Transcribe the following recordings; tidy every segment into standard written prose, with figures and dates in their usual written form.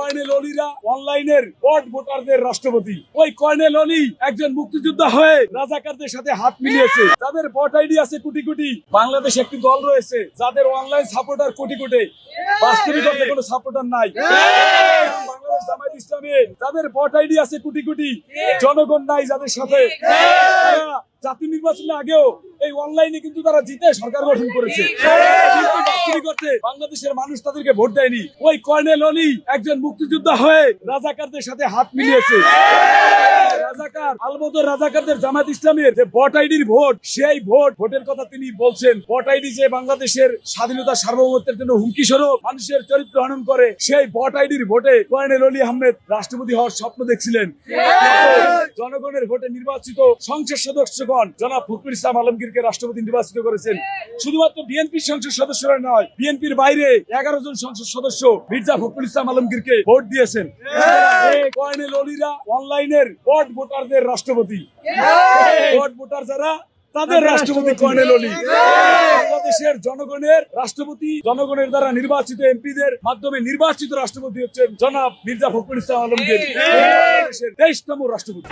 Colonel অলিরা অনলাইনের বট ভোটারদের রাষ্ট্রপতি। ওই কর্নেল অলি একজন মুক্তিযোদ্ধা হয়ে রাজাকারদের সাথে হাত মিলিয়েছে। যাদের বট আইডি আছে কোটি কোটি, বাংলাদেশ একটি দল রয়েছে যাদের অনলাইন সাপোর্টার কোটি কোটি, বাস্তবিক অর্থে কোনো সাপোর্টার নাই। বাংলাদেশ জামায়াত ইসলামী যাদের বট আইডি আছে কোটি কোটি, জনগণ নাই যাদের সাথে। জাতীয় নির্বাচনের আগেও এই অনলাইনে কিন্তু তারা জিতে সরকার গঠন করেছে, কিন্তু বাস্তবিক অর্থে বাংলাদেশের মানুষ তাদেরকে ভোট দেয়নি। ওই কর্নেল অলি একজন মুক্তিযোদ্ধা হয়ে রাজাকারদের সাথে হাত মিলিয়েছে। রাজাকার আলবদর রাজাকারদের জামাত ইসলামের যে ভোট আইডির ভোট, সেই ভোটের কথা তিনি বলছেন। ভোট আইডি যে বাংলাদেশের স্বাধীনতা সার্বভৌমত্বের জন্য হুমকি স্বরূপ, মানুষের চরিত্র হনন করে, সেই ভোট আইডির ভোটে কর্নেল অলি আহমেদ রাষ্ট্রপতি হওয়ার স্বপ্ন দেখছিলেন। জনগণের ভোটে নির্বাচিত সংসদ সদস্যগণ জনাব ফখরুল ইসলাম আলমগীরকে রাষ্ট্রপতি নির্বাচিত করেছেন। শুধুমাত্র বিএনপির সংসদ সদস্যরা নয়, বিএনপির বাইরে 11 জন সংসদ সদস্য মির্জা ফখরুল ইসলাম আলমগীরকে ভোট দিয়েছেন। কর্নেল অলিরা অনলাইনের বট ভোটারদের রাষ্ট্রপতি। বট ভোটার যারা, তাদের রাষ্ট্রপতি কর্নেল অলি। বাংলাদেশের জনগণের রাষ্ট্রপতি, জনগণের দ্বারা নির্বাচিত এমপিদের মাধ্যমে নির্বাচিত রাষ্ট্রপতি হচ্ছেন জনাব মির্জা ফখরুল ইসলাম আলমগীর, দেশের 23তম রাষ্ট্রপতি।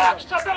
একসাথে